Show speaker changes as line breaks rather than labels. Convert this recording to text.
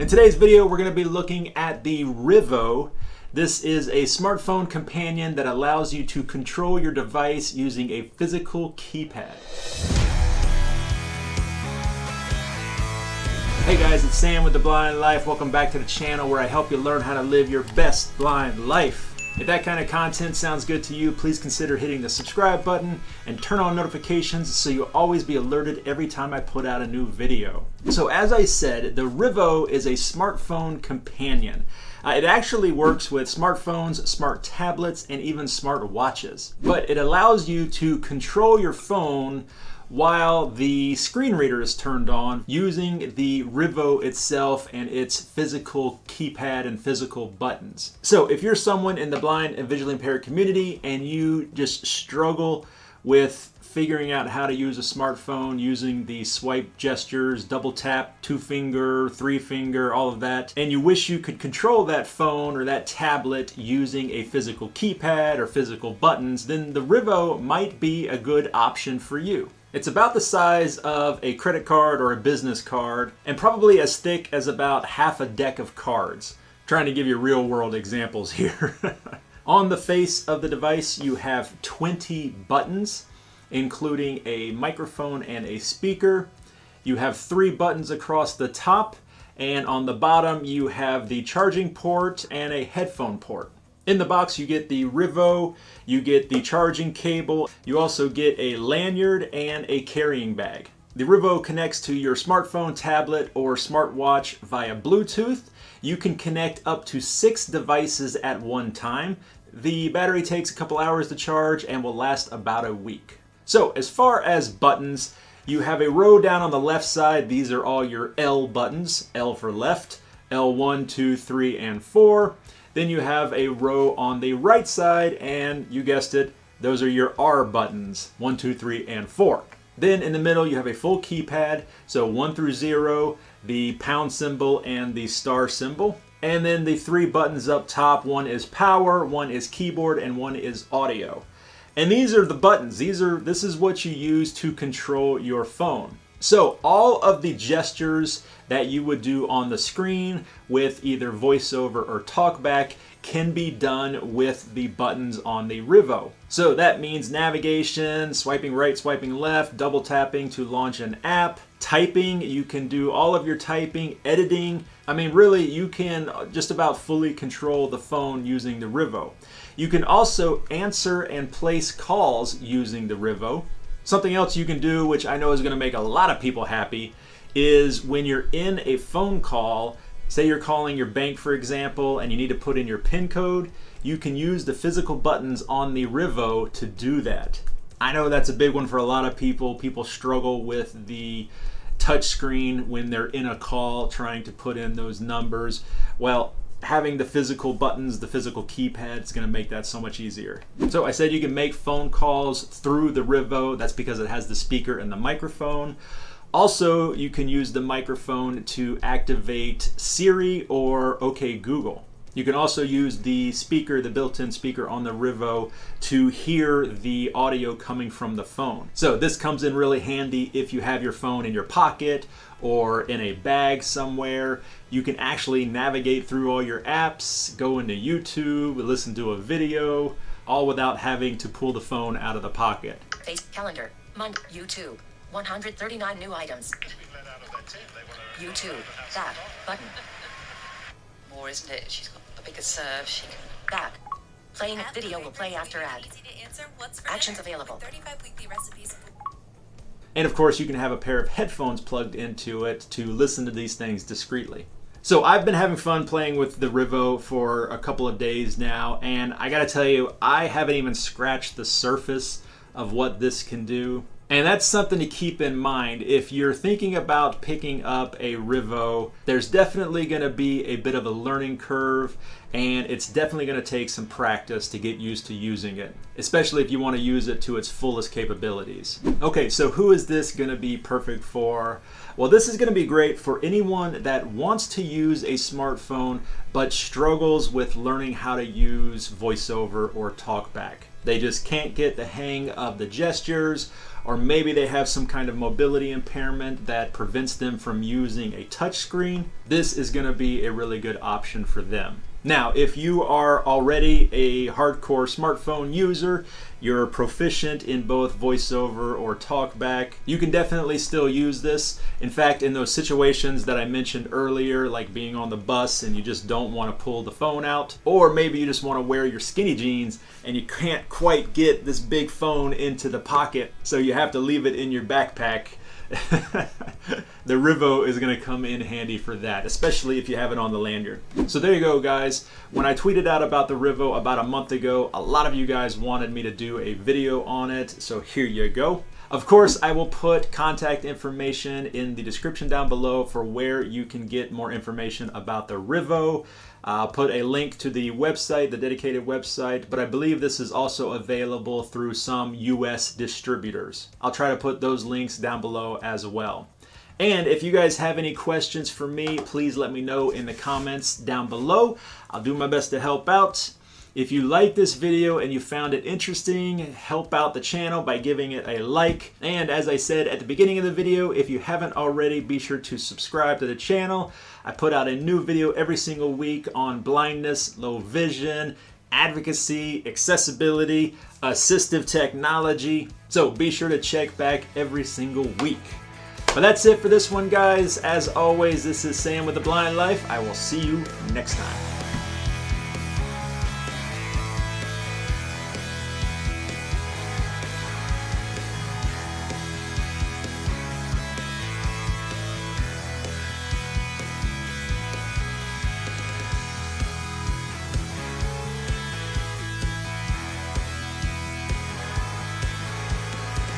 In today's video, we're going to be looking at the Rivo. This is a smartphone companion that allows you to control your device using a physical keypad. Hey guys, it's Sam with The Blind Life. Welcome back to the channel where I help you learn how to live your best blind life. If that kind of content sounds good to you, please consider hitting the subscribe button and turn on notifications so you'll always be alerted every time I put out a new video. So as I said, the Rivo is a smartphone companion. It actually works with smartphones, smart tablets, and even smart watches. But it allows you to control your phone while the screen reader is turned on using the Rivo itself and its physical keypad and physical buttons. So if you're someone in the blind and visually impaired community and you just struggle with figuring out how to use a smartphone using the swipe gestures, double tap, 2-finger, 3-finger, all of that, and you wish you could control that phone or that tablet using a physical keypad or physical buttons, then the Rivo might be a good option for you. It's about the size of a credit card or a business card and probably as thick as about half a deck of cards. I'm trying to give you real world examples here. On the face of the device, you have 20 buttons, including a microphone and a speaker. You have 3 buttons across the top, and on the bottom you have the charging port and a headphone port. In the box you get the Rivo, you get the charging cable, you also get a lanyard and a carrying bag. The Rivo connects to your smartphone, tablet, or smartwatch via Bluetooth. You can connect up to 6 devices at one time. The battery takes a couple hours to charge and will last about a week. So as far as buttons, you have a row down on the left side. These are all your L buttons, L for left, L1, 2, 3, and 4. Then you have a row on the right side, and you guessed it, those are your R buttons, 1, 2, 3, and 4. Then in the middle you have a full keypad, so 1 through 0, the pound symbol and the star symbol. And then the 3 buttons up top, one is power, one is keyboard, and one is audio. And these are the buttons. This is what you use to control your phone. So all of the gestures that you would do on the screen with either voiceover or talkback can be done with the buttons on the Rivo. So that means navigation, swiping right, swiping left, double tapping to launch an app, typing, you can do all of your typing, editing. I mean, really, you can just about fully control the phone using the Rivo. You can also answer and place calls using the Rivo. Something else you can do, which I know is going to make a lot of people happy, is when you're in a phone call, say you're calling your bank, for example, and you need to put in your PIN code, you can use the physical buttons on the Rivo to do that. I know that's a big one for a lot of people. People struggle with the touch screen when they're in a call trying to put in those numbers. Well, having the physical buttons, the physical keypad is going to make that so much easier. So I said you can make phone calls through the Rivo. That's because it has the speaker and the microphone. Also, you can use the microphone to activate Siri or OK Google. You can also use the speaker, the built-in speaker on the Rivo, to hear the audio coming from the phone. So this comes in really handy if you have your phone in your pocket or in a bag somewhere. You can actually navigate through all your apps, go into YouTube, listen to a video, all without having to pull the phone out of the pocket.
Face calendar, Monday, YouTube, 139 new items. YouTube, that, button.
More, isn't it? She's got a bigger serve. She can...
Back. Playing video will play after ad. Actions available.
35 weekly recipes.
And of course, you can have a pair of headphones plugged into it to listen to these things discreetly. So I've been having fun playing with the Rivo for a couple of days now, and I gotta tell you, I haven't even scratched the surface of what this can do. And that's something to keep in mind. If you're thinking about picking up a Rivo, there's definitely going to be a bit of a learning curve, and it's definitely going to take some practice to get used to using it, especially if you want to use it to its fullest capabilities. Okay, so who is this going to be perfect for? Well, this is going to be great for anyone that wants to use a smartphone but struggles with learning how to use voiceover or talkback. They just can't get the hang of the gestures, or maybe they have some kind of mobility impairment that prevents them from using a touchscreen, this is going to be a really good option for them. Now, if you are already a hardcore smartphone user, you're proficient in both voiceover or talkback, you can definitely still use this. In fact, in those situations that I mentioned earlier, like being on the bus and you just don't want to pull the phone out, or maybe you just want to wear your skinny jeans and you can't quite get this big phone into the pocket, so you have to leave it in your backpack, the Rivo is going to come in handy for that, especially if you have it on the lanyard. So there you go, guys. When I tweeted out about the Rivo about a month ago, a lot of you guys wanted me to do a video on it, so here you go. Of course, I will put contact information in the description down below for where you can get more information about the Rivo. I'll put a link to the website, the dedicated website, but I believe this is also available through some US distributors. I'll try to put those links down below as well. And if you guys have any questions for me, please let me know in the comments down below. I'll do my best to help out. If you like this video and you found it interesting, help out the channel by giving it a like. And as I said at the beginning of the video, if you haven't already, be sure to subscribe to the channel. I put out a new video every single week on blindness, low vision, advocacy, accessibility, assistive technology. So be sure to check back every single week. But that's it for this one, guys. As always, this is Sam with The Blind Life. I will see you next time.